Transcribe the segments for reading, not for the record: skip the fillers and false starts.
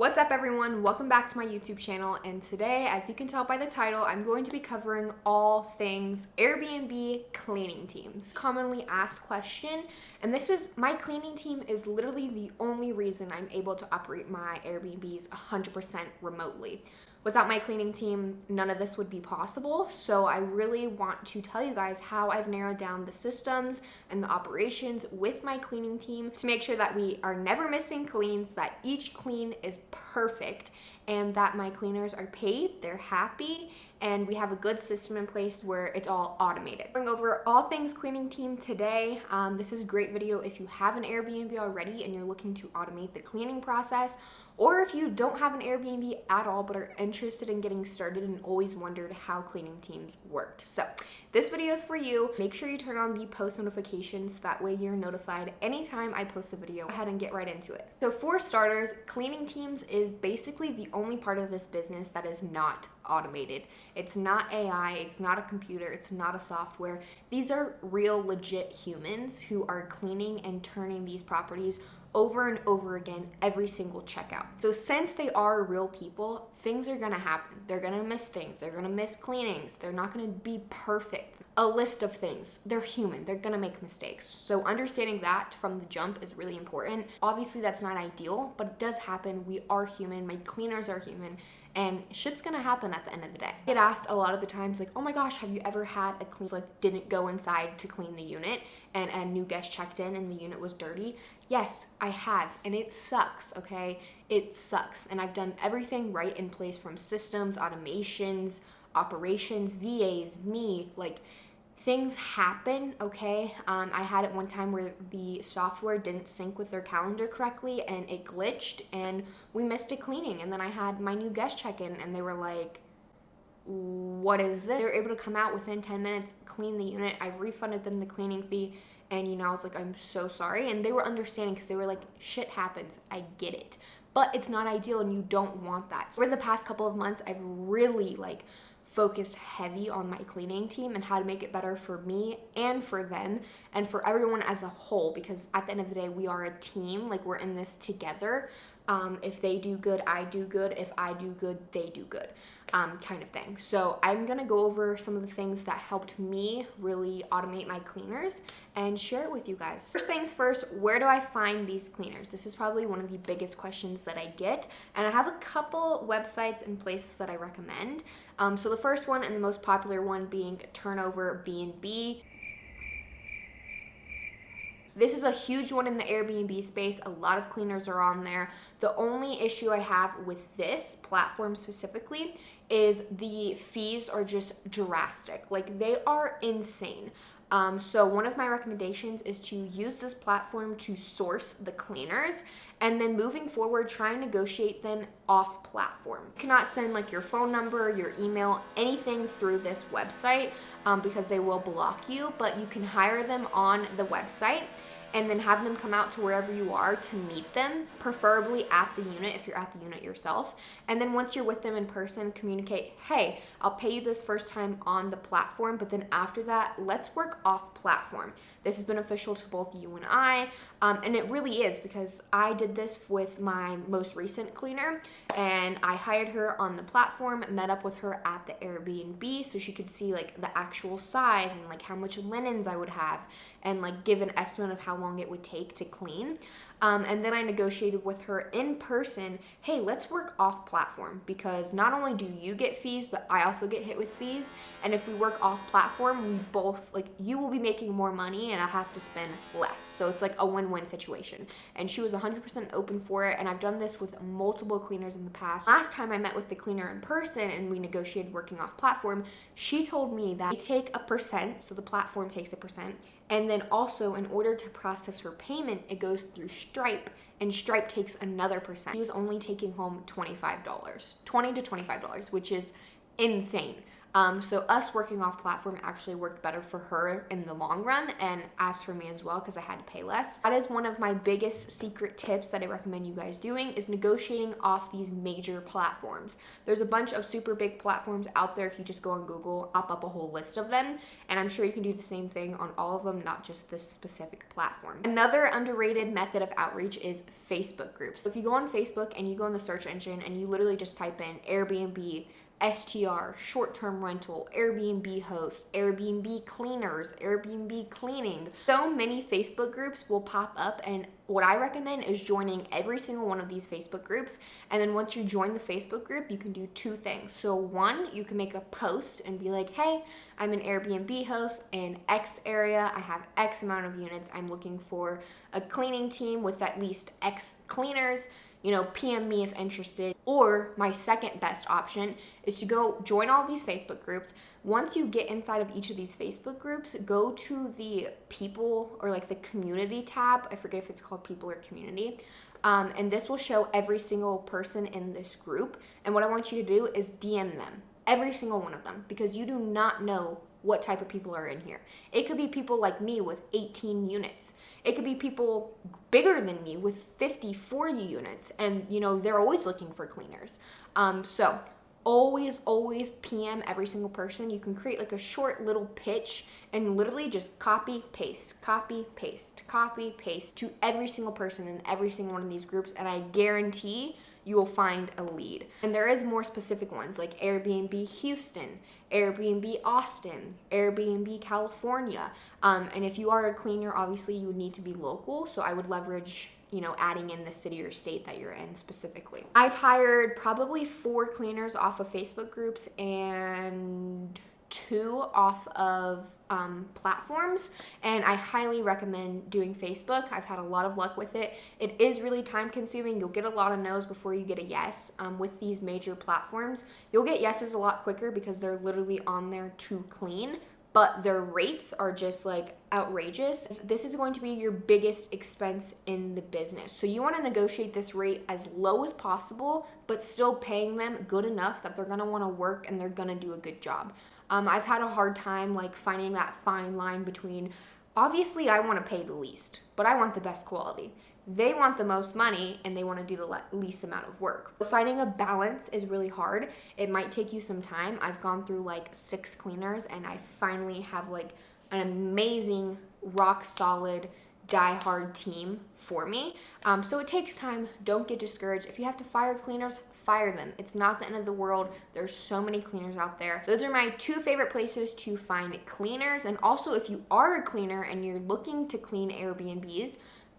What's up everyone? Welcome back to my YouTube channel, and today, as you can tell by the title, I'm going to be covering all things Airbnb cleaning teams. Commonly asked question, and this is, my cleaning team is literally the only reason I'm able to operate my Airbnbs 100% remotely. Without my cleaning team, none of this would be possible. So I really want to tell you guys how I've narrowed down the systems and the operations with my cleaning team to make sure that we are never missing cleans, that each clean is perfect, and that my cleaners are paid, they're happy, and we have a good system in place where it's all automated. Going over all things cleaning team today. This is a great video if you have an Airbnb already and you're looking to automate the cleaning process, or if you don't have an Airbnb at all but are interested in getting started and always wondered how cleaning teams worked. So this video is for you. Make sure you turn on the post notifications, that way you're notified anytime I post a video. Go ahead and get right into it. So for starters, cleaning teams is basically the only part of this business that is not automated. It's not AI, it's not a computer, it's not a software. These are real legit humans who are cleaning and turning these properties over and over again every single checkout. So since they are real people, things are gonna happen. They're gonna miss things, they're gonna miss cleanings, they're not gonna be perfect. A list of things, they're human, they're gonna make mistakes. So understanding that from the jump is really important. Obviously that's not ideal, but it does happen. We are human, my cleaners are human, and shit's gonna happen at the end of the day. I get asked a lot of the times, like, oh my gosh, have you ever had a clean, like, didn't go inside to clean the unit and a new guest checked in and the unit was dirty? Yes, I have, and it sucks, okay? It sucks, and I've done everything right in place, from systems, automations, operations, VAs, me, like, things happen, okay? I had it one time where the software didn't sync with their calendar correctly and it glitched and we missed a cleaning. And then I had my new guest check in and they were like, what is this? They were able to come out within 10 minutes, clean the unit. I refunded them the cleaning fee, and I was like, I'm so sorry. And they were understanding because they were like, shit happens, I get it. But it's not ideal and you don't want that. Over the past couple of months, I've really focused heavy on my cleaning team and how to make it better for me and for them and for everyone as a whole, because at the end of the day, we are a team. We're in this together. If they do good, I do good. If I do good, they do good, kind of thing. So I'm gonna go over some of the things that helped me really automate my cleaners and share it with you guys. First things first, where do I find these cleaners? This is probably one of the biggest questions that I get, and I have a couple websites and places that I recommend. So the first one and the most popular one being Turnover B&B. This is a huge one in the Airbnb space. A lot of cleaners are on there. The only issue I have with this platform specifically is the fees are just drastic. They are insane. So one of my recommendations is to use this platform to source the cleaners, and then moving forward, try and negotiate them off platform. You cannot send your phone number, your email, anything through this website because they will block you, but you can hire them on the website and then have them come out to wherever you are to meet them, preferably at the unit if you're at the unit yourself. And then once you're with them in person, communicate, hey, I'll pay you this first time on the platform, but then after that, let's work off platform. This is beneficial to both you and I, and it really is, because I did this with my most recent cleaner, and I hired her on the platform, met up with her at the Airbnb so she could see the actual size and how much linens I would have, and give an estimate of how long it would take to clean. And then I negotiated with her in person, hey, let's work off platform, because not only do you get fees, but I also get hit with fees. And if we work off platform, we both, you will be making more money and I have to spend less. So it's a win-win situation. And she was 100% open for it. And I've done this with multiple cleaners in the past. Last time I met with the cleaner in person and we negotiated working off platform, she told me that they take a percent, so the platform takes a percent, and then also in order to process her payment, it goes through Stripe, and Stripe takes another percent. She was only taking home $25, $20 to $25, which is insane. So us working off platform actually worked better for her in the long run, and as for me as well, because I had to pay less. That is one of my biggest secret tips that I recommend you guys doing, is negotiating off these major platforms. There's a bunch of super big platforms out there. If you just go on Google, pop up a whole list of them, and I'm sure you can do the same thing on all of them, not just this specific platform. Another underrated method of outreach is Facebook groups. So if you go on Facebook and you go in the search engine and you literally just type in Airbnb, STR, short-term rental, Airbnb host, Airbnb cleaners, Airbnb cleaning. So many Facebook groups will pop up, and what I recommend is joining every single one of these Facebook groups. And then once you join the Facebook group, you can do two things. So one, you can make a post and be like, hey, I'm an Airbnb host in X area. I have X amount of units. I'm looking for a cleaning team with at least X cleaners. PM me if interested. Or my second best option is to go join all these Facebook groups. Once you get inside of each of these Facebook groups, go to the people or like the community tab. I forget if it's called people or community. And this will show every single person in this group. And what I want you to do is DM them, every single one of them, because you do not know what type of people are in here. It could be people like me with 18 units. It could be people bigger than me with 50, 40 units. And, they're always looking for cleaners. So always PM every single person. You can create like a short little pitch and literally just copy, paste to every single person in every single one of these groups. And I guarantee you will find a lead. And there is more specific ones like Airbnb Houston, Airbnb Austin, Airbnb California. And if you are a cleaner, obviously you would need to be local. So I would leverage, adding in the city or state that you're in specifically. I've hired probably 4 cleaners off of Facebook groups and 2 off of platforms, and I highly recommend doing Facebook. I've had a lot of luck with it. It is really time consuming. You'll get a lot of no's before you get a yes. With these major platforms, you'll get yeses a lot quicker because they're literally on there to clean, but their rates are just like outrageous. This is going to be your biggest expense in the business. So you want to negotiate this rate as low as possible, but still paying them good enough that they're going to want to work and they're going to do a good job. I've had a hard time like finding that fine line between, obviously I want to pay the least, but I want the best quality. They want the most money and they want to do the least amount of work. Finding a balance is really hard. It might take you some time. I've gone through like 6 cleaners and I finally have like an amazing, rock solid, die-hard team for me. So it takes time. Don't get discouraged. If you have to fire cleaners, fire them. It's not the end of the world. There's so many cleaners out there. Those are my 2 favorite places to find cleaners. And also, if you are a cleaner and you're looking to clean Airbnbs,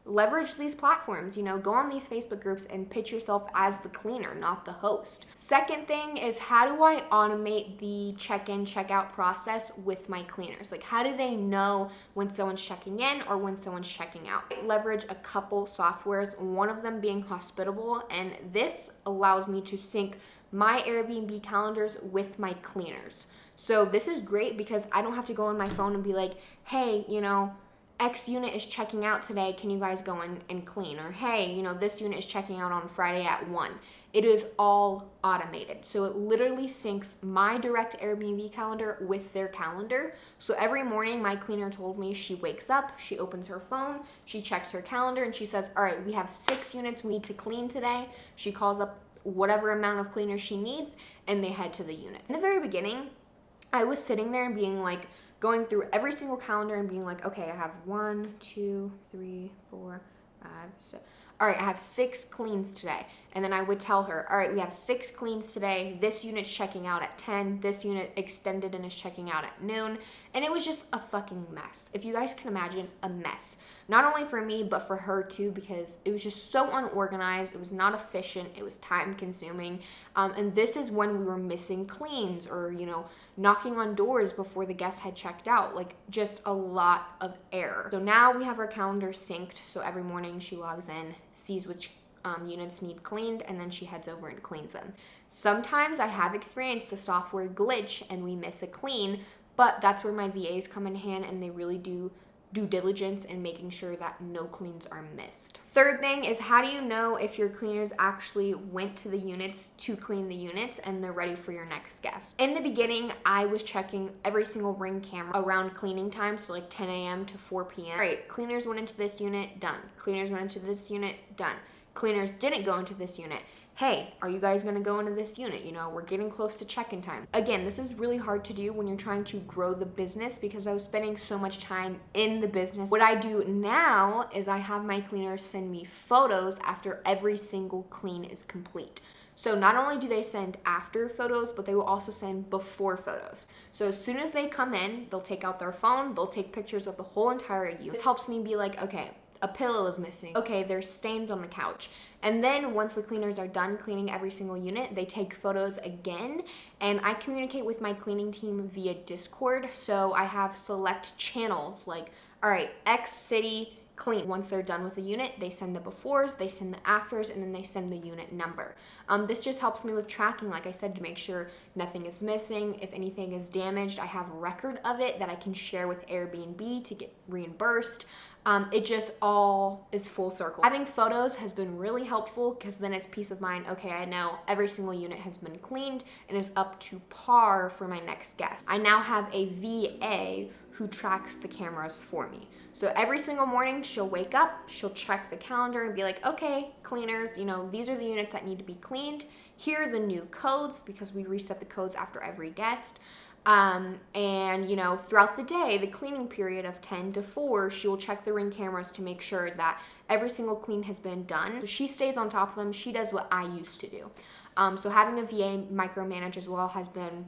leverage these platforms. Go on these Facebook groups and pitch yourself as the cleaner, not the host. Second thing is, how do I automate the check-in, check-out process with my cleaners? Like, how do they know when someone's checking in or when someone's checking out? I leverage a couple softwares, one of them being Hospitable, and this allows me to sync my Airbnb calendars with my cleaners. So this is great because I don't have to go on my phone and be like, hey, X unit is checking out today. Can you guys go in and clean? Or, hey, this unit is checking out on Friday at 1. It is all automated. So it literally syncs my direct Airbnb calendar with their calendar. So every morning, my cleaner told me she wakes up, she opens her phone, she checks her calendar, and she says, all right, we have 6 units we need to clean today. She calls up whatever amount of cleaners she needs, and they head to the units. In the very beginning, I was sitting there and being like, going through every single calendar and being like, okay, I have 1, 2, 3, 4, 5, 6. All right, I have 6 cleans today. And then I would tell her, all right, we have 6 cleans today. This unit's checking out at 10. This unit extended and is checking out at noon. And it was just a fucking mess. If you guys can imagine, a mess. Not only for me, but for her too, because it was just so unorganized. It was not efficient. It was time consuming. And this is when we were missing cleans or, knocking on doors before the guests had checked out. Like, just a lot of error. So now we have our calendar synced. So every morning she logs in, sees which units need cleaned, and then she heads over and cleans them. Sometimes I have experienced the software glitch and we miss a clean, but that's where my VAs come in hand and they really do due diligence and making sure that no cleans are missed. Third thing is, how do you know if your cleaners actually went to the units to clean the units and they're ready for your next guest? In the beginning, I was checking every single Ring camera around cleaning time, so like 10 a.m. to 4 p.m. All right, cleaners went into this unit, done. Cleaners went into this unit, done. Cleaners didn't go into this unit. Hey, are you guys gonna go into this unit? You know, we're getting close to check-in time. Again, this is really hard to do when you're trying to grow the business because I was spending so much time in the business. What I do now is I have my cleaners send me photos after every single clean is complete. So not only do they send after photos, but they will also send before photos. So as soon as they come in, they'll take out their phone, they'll take pictures of the whole entire unit. This helps me be like, okay, a pillow is missing. Okay, there's stains on the couch. And then once the cleaners are done cleaning every single unit, they take photos again, and I communicate with my cleaning team via Discord. So I have select channels like, all right, X city clean. Once they're done with the unit, they send the befores, they send the afters, and then they send the unit number. This just helps me with tracking, like I said, to make sure nothing is missing. If anything is damaged, I have a record of it that I can share with Airbnb to get reimbursed. It just all is full circle. Having photos has been really helpful because then it's peace of mind. Okay, I know every single unit has been cleaned and is up to par for my next guest. I now have a VA who tracks the cameras for me. So every single morning she'll wake up, she'll check the calendar and be like, okay, cleaners, you know, these are the units that need to be cleaned. Here are the new codes because we reset the codes after every guest. And you know, throughout the day, the cleaning period of 10 to 4, she will check the Ring cameras to make sure that every single clean has been done. So she stays on top of them. She does what I used to do. So having a VA micromanage as well has been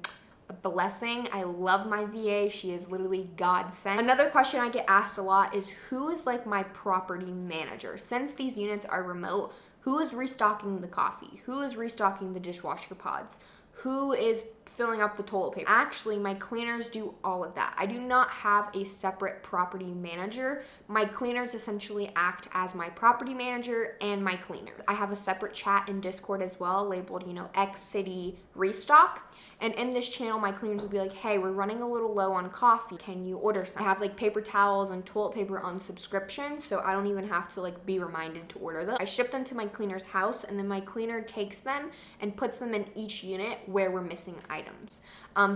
a blessing. I love my VA. She is literally God sent. Another question I get asked a lot is, who is like my property manager? Since these units are remote, who is restocking the coffee? Who is restocking the dishwasher pods? Who is filling up the toilet paper? Actually, my cleaners do all of that. I do not have a separate property manager. My cleaners essentially act as my property manager and my cleaners. I have a separate chat in Discord as well, labeled, you know, X City Restock. And in this channel, my cleaners will be like, hey, we're running a little low on coffee. Can you order some? I have like paper towels and toilet paper on subscription, so I don't even have to like be reminded to order them. I ship them to my cleaner's house, and then my cleaner takes them and puts them in each unit where we're missing items.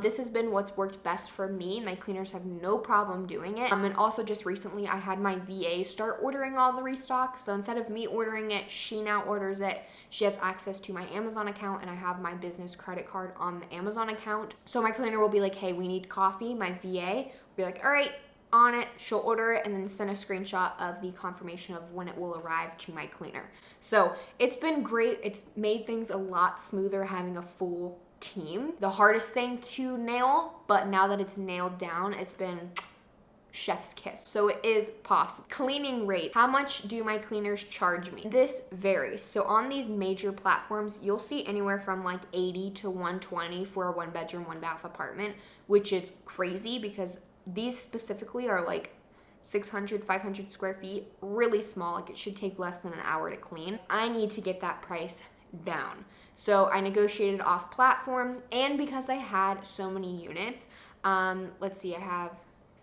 This has been what's worked best for me. My cleaners have no problem doing it. And also just recently, I had my VA start ordering all the restock. So instead of me ordering it, she now orders it. She has access to my Amazon account, and I have my business credit card on the Amazon account. So my cleaner will be like, hey, we need coffee. My VA will be like, all right, on it. She'll order it and then send a screenshot of the confirmation of when it will arrive to my cleaner. So it's been great. It's made things a lot smoother having a full team. The hardest thing to nail, but now that it's nailed down, it's been chef's kiss. So it is possible. Cleaning rate. How much do my cleaners charge me? This varies. So on these major platforms, you'll see anywhere from like 80 to 120 for a 1-bedroom, 1-bath apartment, which is crazy because these specifically are like 600, 500 square feet, really small. Like it should take less than an hour to clean. I need to get that price down. So I negotiated off platform, and because I had so many units, let's see, I have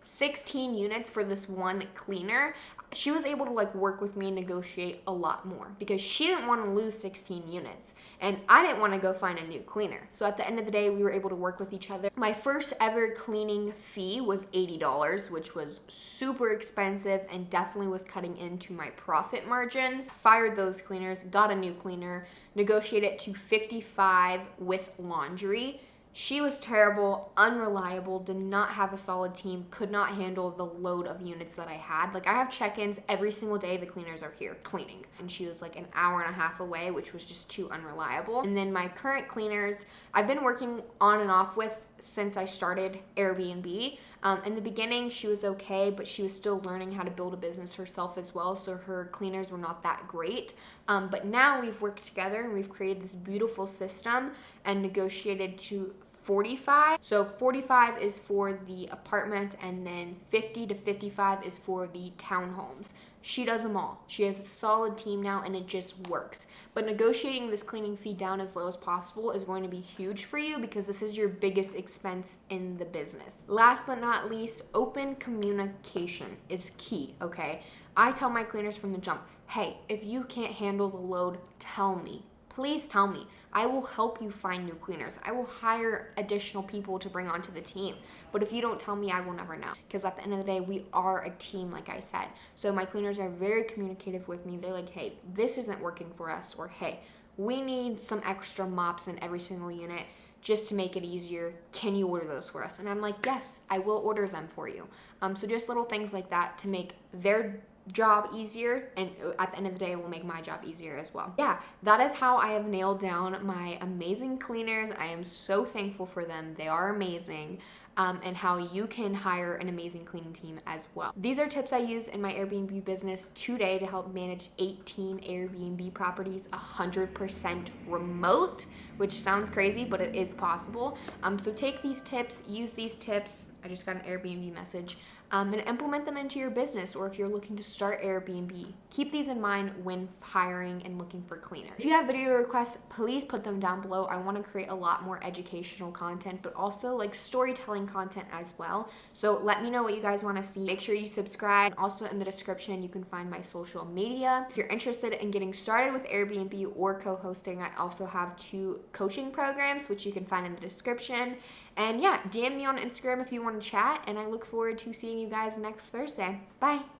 16 units for this one cleaner. She was able to like work with me and negotiate a lot more because she didn't want to lose 16 units and I didn't want to go find a new cleaner. So at the end of the day, we were able to work with each other. My first ever cleaning fee was $80, which was super expensive and definitely was cutting into my profit margins. Fired those cleaners, got a new cleaner, negotiated to $55 with laundry. She was terrible, unreliable, did not have a solid team, could not handle the load of units that I had. Like I have check-ins every single day, the cleaners are here cleaning. And she was like an hour and a half away, which was just too unreliable. And then my current cleaners, I've been working on and off with since I started Airbnb. In the beginning, she was okay, but she was still learning how to build a business herself as well, so her cleaners were not that great. But now we've worked together and we've created this beautiful system and negotiated to 45. So 45 is for the apartment, and then 50 to 55 is for the townhomes. She does them all. She has a solid team now, and it just works. But negotiating this cleaning fee down as low as possible is going to be huge for you because this is your biggest expense in the business. Last but not least, open communication is key, okay? I tell my cleaners from the jump, hey, if you can't handle the load, tell me. Please tell me. I will help you find new cleaners. I will hire additional people to bring onto the team. But if you don't tell me, I will never know. Because at the end of the day, we are a team, like I said. So my cleaners are very communicative with me. They're like, hey, this isn't working for us. Or hey, we need some extra mops in every single unit just to make it easier. Can you order those for us? And I'm like, yes, I will order them for you. So just little things like that to make their job easier, and at the end of the day it will make my job easier as well. Yeah, that is how I have nailed down my amazing cleaners. I am so thankful for them. They are amazing. And how you can hire an amazing cleaning team as well. These are tips I used in my Airbnb business today to help manage 18 Airbnb properties 100% remote, which sounds crazy, but it is possible. So take these tips, use these tips. I just got an Airbnb message. And implement them into your business, or if you're looking to start Airbnb, keep these in mind when hiring and looking for cleaners. If you have video requests, please put them down below. I want to create a lot more educational content, but also like storytelling content as well. So let me know what you guys want to see. Make sure you subscribe. Also in the description, you can find my social media. If you're interested in getting started with Airbnb or co-hosting, I also have 2 coaching programs, which you can find in the description. And yeah, DM me on Instagram if you want to chat, and I look forward to seeing you guys next Thursday. Bye.